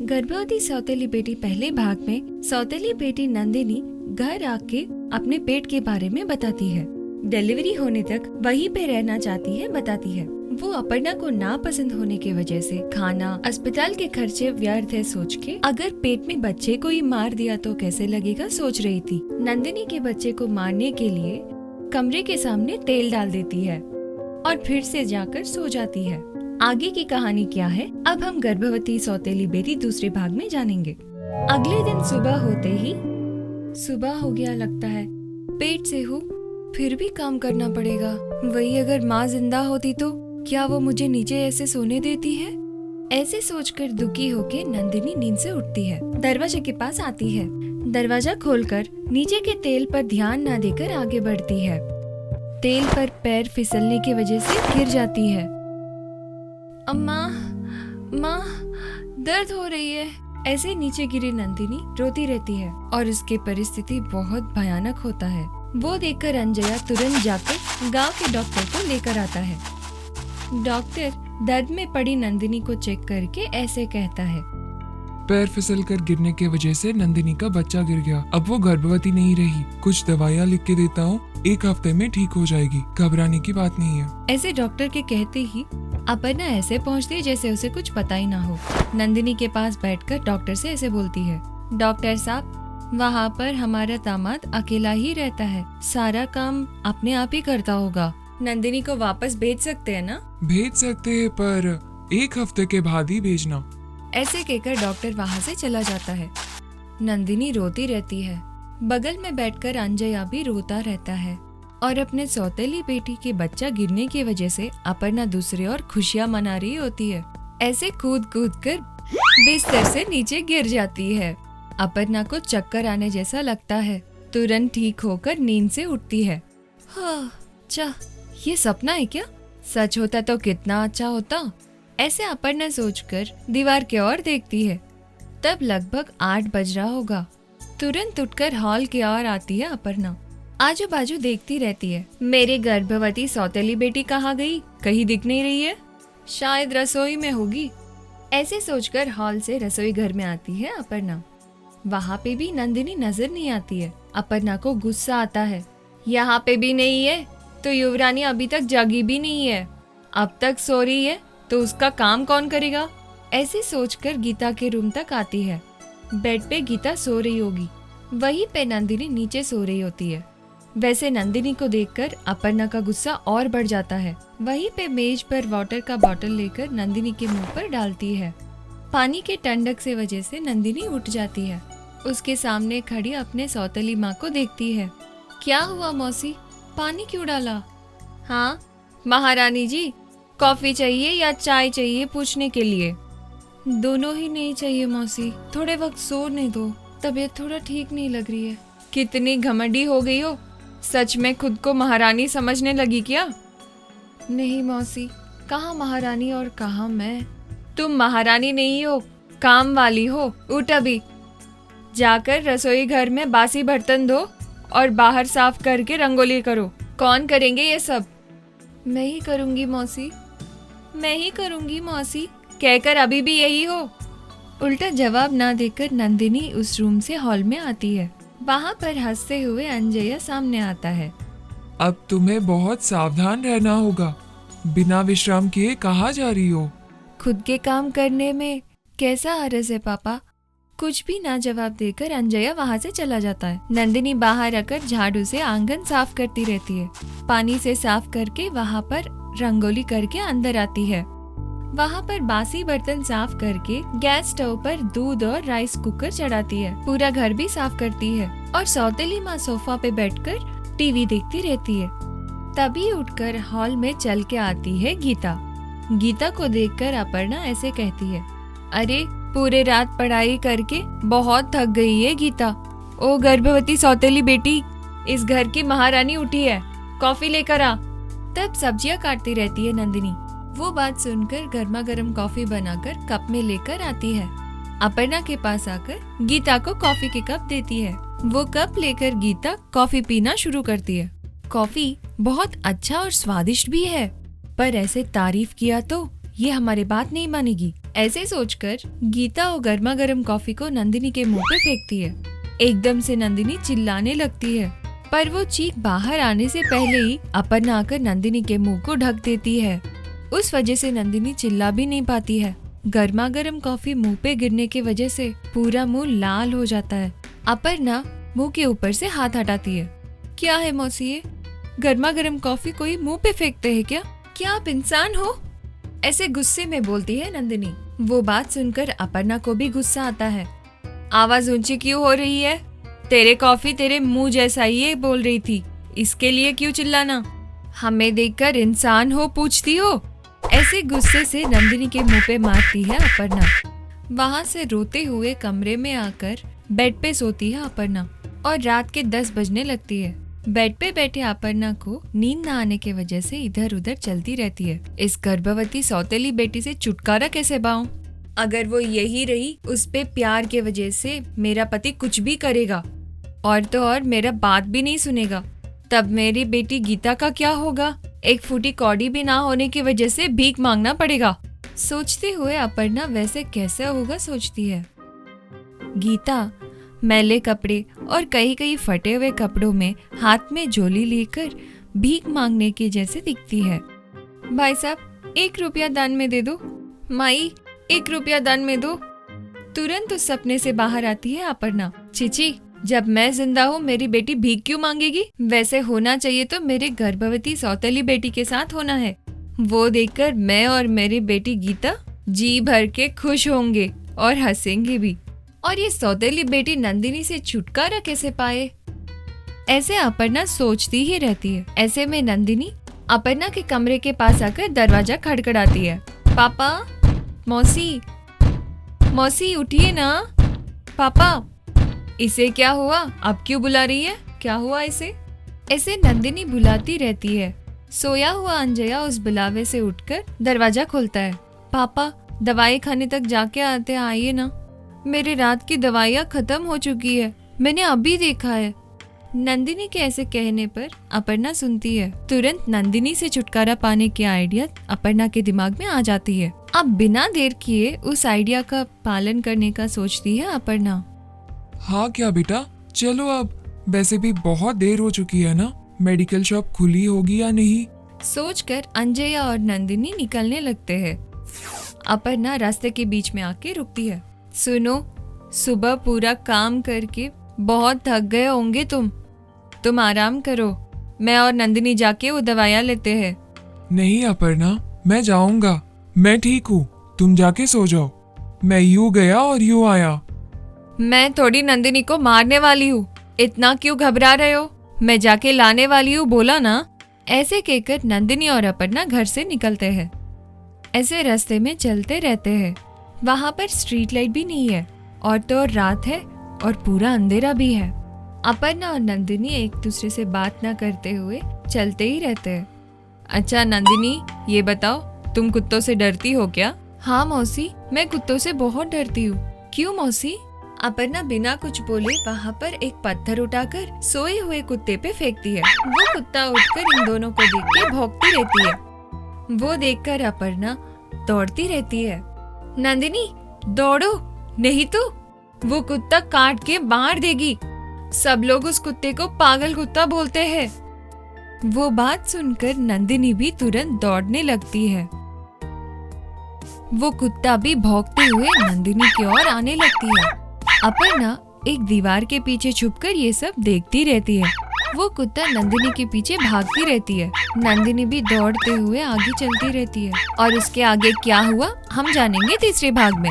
गर्भवती सौतेली बेटी पहले भाग में सौतेली बेटी नंदिनी घर आके अपने पेट के बारे में बताती है। डिलीवरी होने तक वहीं पे रहना चाहती है बताती है। वो अपर्णा को नापसंद होने की वजह से खाना, अस्पताल के खर्चे व्यर्थ है सोच के अगर पेट में बच्चे को ही मार दिया तो कैसे लगेगा सोच रही थी। नंदिनी के बच्चे को मारने के लिए कमरे के सामने तेल डाल देती है और फिर से जाकर सो जाती है। आगे की कहानी क्या है अब हम गर्भवती सौतेली बेटी दूसरे भाग में जानेंगे। अगले दिन सुबह होते ही सुबह हो गया लगता है। पेट से हूँ फिर भी काम करना पड़ेगा। वही अगर माँ जिंदा होती तो क्या वो मुझे नीचे ऐसे सोने देती है? ऐसे सोचकर दुखी होके नंदिनी नींद से उठती है। दरवाजे के पास आती है। दरवाजा खोलकर नीचे के तेल पर ध्यान न देकर आगे बढ़ती है। तेल पर पैर फिसलने की वजह से गिर जाती है। अम्मा, माँ, दर्द हो रही है। ऐसे नीचे गिरी नंदिनी रोती रहती है और उसकी परिस्थिति बहुत भयानक होता है। वो देखकर अंजया तुरंत जाकर गांव के डॉक्टर को लेकर आता है। डॉक्टर दर्द में पड़ी नंदिनी को चेक करके ऐसे कहता है, पैर फिसल कर गिरने की वजह से नंदिनी का बच्चा गिर गया। अब वो गर्भवती नहीं रही। कुछ दवाइयाँ लिख के देता हूँ, 1 हफ्ते में ठीक हो जाएगी। घबराने की बात नहीं है। ऐसे डॉक्टर के कहते ही अपर्णा ऐसे पहुँचती है जैसे उसे कुछ पता ही ना हो। नंदिनी के पास बैठकर डॉक्टर से ऐसे बोलती है, डॉक्टर साहब, वहाँ पर हमारा दामाद अकेला ही रहता है, सारा काम अपने आप ही करता होगा। नंदिनी को वापस भेज सकते हैं ना? भेज सकते हैं पर 1 हफ्ते के बाद ही भेजना। ऐसे कहकर डॉक्टर वहाँ से चला जाता है। नंदिनी रोती रहती है। बगल में बैठकर अंजया भी रोता रहता है और अपने सौतेली बेटी के बच्चा गिरने की वजह से अपर्णा दूसरी ओर खुशियाँ मना रही होती है। ऐसे कूद कूद कर बिस्तर से नीचे गिर जाती है। अपर्णा को चक्कर आने जैसा लगता है। तुरंत ठीक होकर नींद से उठती है। हाँ, ये सपना है क्या? सच होता तो कितना अच्छा होता। ऐसे अपर्णा सोचकर दीवार की ओर देखती है। तब लगभग 8 बज रहा होगा। तुरंत उठकर हॉल की ओर आती है अपर्णा। आजू बाजू देखती रहती है। मेरी गर्भवती सौतेली बेटी कहाँ गई? कहीं दिख नहीं रही है। शायद रसोई में होगी। ऐसे सोचकर हॉल से रसोई घर में आती है अपर्णा। वहाँ पे भी नंदिनी नजर नहीं आती है। अपर्णा को गुस्सा आता है। यहाँ पे भी नहीं है तो युवरानी अभी तक जगी भी नहीं है। अब तक सो रही है तो उसका काम कौन करेगा? ऐसे सोचकर गीता के रूम तक आती है। बेड पे गीता सो रही होगी। वहीं पे नंदिनी नीचे सो रही होती है। वैसे नंदिनी को देखकर अपर्णा का गुस्सा और बढ़ जाता है। वहीं पे मेज पर वाटर का बॉटल लेकर नंदिनी के मुंह पर डालती है। पानी के ठंडक से वजह से नंदिनी उठ जाती है। उसके सामने खड़ी अपने सौतेली माँ को देखती है। क्या हुआ मौसी, पानी क्यों डाला? हाँ महारानी जी, कॉफी चाहिए या चाय चाहिए पूछने के लिए? दोनों ही नहीं चाहिए मौसी, थोड़े वक्त सोने दो, तबीयत थोड़ा ठीक नहीं लग रही है। कितनी घमंडी हो गई हो, सच में खुद को महारानी समझने लगी क्या? नहीं मौसी, कहाँ महारानी और कहाँ मैं। तुम महारानी नहीं हो, काम वाली हो। उठ अभी, जाकर रसोई घर में बासी बर्तन धो और बाहर साफ करके रंगोली करो। कौन करेंगे ये सब? मैं ही करूँगी मौसी, मैं ही करूँगी मौसी, कहकर अभी भी यही हो। उल्टा जवाब ना देकर नंदिनी उस रूम से हॉल में आती है। वहाँ पर हंसते हुए अंजया सामने आता है। अब तुम्हें बहुत सावधान रहना होगा। बिना विश्राम किए कहाँ जा रही हो? खुद के काम करने में कैसा हरज है पापा? कुछ भी ना जवाब देकर अंजया वहाँ से चला जाता है। नंदिनी बाहर आकर झाड़ू से आंगन साफ करती रहती है। पानी से साफ करके वहाँ पर रंगोली करके अंदर आती है। वहाँ पर बासी बर्तन साफ करके गैस स्टोव पर दूध और राइस कुकर चढ़ाती है। पूरा घर भी साफ करती है और सौतेली माँ सोफा पे बैठकर टीवी देखती रहती है। तभी उठकर हॉल में चल के आती है गीता। गीता को देखकर अपर्णा ऐसे कहती है, अरे पूरे रात पढ़ाई करके बहुत थक गई है गीता। ओ गर्भवती सौतेली बेटी, इस घर की महारानी उठी है, कॉफी लेकर आ। तब सब्जियां काटती रहती है नंदिनी। वो बात सुनकर गर्मा गर्म कॉफी बनाकर कप में लेकर आती है। अपर्णा के पास आकर गीता को कॉफी के कप देती है। वो कप लेकर गीता कॉफी पीना शुरू करती है। कॉफी बहुत अच्छा और स्वादिष्ट भी है, पर ऐसे तारीफ किया तो ये हमारी बात नहीं मानेगी। ऐसे सोचकर गीता वो गर्मा गर्म कॉफी को नंदिनी के मुंह पे फेंकती है। एकदम से नंदिनी चिल्लाने लगती है, पर वो चीख बाहर आने से पहले ही अपर्णा आकर नंदिनी के मुंह को ढक देती है। उस वजह से नंदिनी चिल्ला भी नहीं पाती है। गर्मा गर्म कॉफी मुंह पे गिरने की वजह से पूरा मुंह लाल हो जाता है। अपर्णा मुंह के ऊपर से हाथ हटाती है। क्या है मौसी, ये गर्मा गर्म कॉफी कोई मुंह पे फेंकते हैं क्या? क्या आप इंसान हो? ऐसे गुस्से में बोलती है नंदिनी। वो बात सुनकर अपर्णा को भी गुस्सा आता है। आवाज ऊंची क्यों हो रही है? तेरे कॉफी तेरे मुंह जैसा ही है बोल रही थी, इसके लिए क्यों चिल्लाना? हमें देखकर इंसान हो पूछती हो? ऐसे गुस्से से नंदिनी के मुंह पे मारती है अपर्णा। वहाँ से रोते हुए कमरे में आकर बेड पे सोती है अपर्णा और रात के 10 बजने लगती है। बेड पे बैठे अपर्णा को नींद न आने की वजह से इधर उधर चलती रहती है। इस गर्भवती सौतेली बेटी से छुटकारा कैसे पाऊं? अगर वो यही रही, उस पे प्यार के वजह से मेरा पति कुछ भी करेगा और तो और मेरा बात भी नहीं सुनेगा। तब मेरी बेटी गीता का क्या होगा? एक फूटी कौड़ी भी ना होने की वजह से भीख मांगना पड़ेगा। सोचते हुए अपर्णा वैसे कैसे होगा सोचती है। गीता मैले कपड़े और कई फटे हुए कपड़ों में हाथ में झोली लेकर भीख मांगने की जैसे दिखती है। भाई साहब 1 रुपया दान में दे दो। माई 1 रुपया दान में दो। तुरंत उस सपने से बाहर आती है अपर्णा। चीची, जब मैं जिंदा हूँ मेरी बेटी भीख क्यों मांगेगी? वैसे होना चाहिए तो मेरे गर्भवती सौतेली बेटी के साथ होना है। वो देखकर मैं और मेरी बेटी गीता जी भर के खुश होंगे और हंसेंगे भी। और ये सौतेली बेटी नंदिनी से छुटकारा कैसे पाए? ऐसे अपर्णा सोचती ही रहती है। ऐसे में नंदिनी अपर्णा के कमरे के पास आकर दरवाजा खड़खड़ाती है। पापा, मौसी, मौसी उठिए ना। पापा, इसे क्या हुआ? अब क्यों बुला रही है? क्या हुआ इसे? ऐसे नंदिनी बुलाती रहती है। सोया हुआ अंजया उस बुलावे से उठकर दरवाजा खोलता है। पापा, दवाई खाने तक जाके आते, आइए ना। मेरे रात की दवाइयाँ खत्म हो चुकी है, मैंने अभी देखा है। नंदिनी के ऐसे कहने पर अपर्णा सुनती है। तुरंत नंदिनी से छुटकारा पाने की आइडिया अपर्णा के दिमाग में आ जाती है। अब बिना देर किए उस आइडिया का पालन करने का सोचती है अपर्णा। हाँ क्या बेटा, चलो अब। वैसे भी बहुत देर हो चुकी है ना, मेडिकल शॉप खुली होगी या नहीं? सोचकर अंजया और नंदिनी निकलने लगते हैं। अपर्णा रास्ते के बीच में आके रुकती है। सुनो, सुबह पूरा काम करके बहुत थक गए होंगे तुम आराम करो। मैं और नंदिनी जाके वो दवाइयाँ लेते हैं। नहीं अपर्णा, मैं जाऊंगा, मैं ठीक हूँ, तुम जाके सो जाओ। मैं यूं गया और यूं आया। मैं थोड़ी नंदिनी को मारने वाली हूँ, इतना क्यों घबरा रहे हो? मैं जाके लाने वाली हूँ, बोला ना। ऐसे कहकर नंदिनी और अपर्णा घर से निकलते हैं। ऐसे रास्ते में चलते रहते हैं। वहाँ पर स्ट्रीट लाइट भी नहीं है और तो और रात है और पूरा अंधेरा भी है। अपर्णा और नंदिनी एक दूसरे से बात न करते हुए चलते ही रहते हैं। अच्छा नंदिनी, ये बताओ, तुम कुत्तों से डरती हो क्या? हाँ मौसी, मैं कुत्तों से बहुत डरती हूँ। क्यों मौसी? अपर्णा बिना कुछ बोले वहाँ पर एक पत्थर उठाकर सोए हुए कुत्ते पे फेंकती है। वो कुत्ता उठकर इन दोनों को देख के भौंकती रहती है। वो देखकर अपर्णा दौड़ती रहती है। नंदिनी दौड़ो, नहीं तो वो कुत्ता काट के मार देगी। सब लोग उस कुत्ते को पागल कुत्ता बोलते हैं। वो बात सुनकर नंदिनी भी तुरंत दौड़ने लगती है। वो कुत्ता भी भौंकते हुए नंदिनी की ओर आने लगती है। अपर्णा एक दीवार के पीछे छुपकर ये सब देखती रहती है। वो कुत्ता नंदिनी के पीछे भागती रहती है। नंदिनी भी दौड़ते हुए आगे चलती रहती है। और उसके आगे क्या हुआ हम जानेंगे तीसरे भाग में।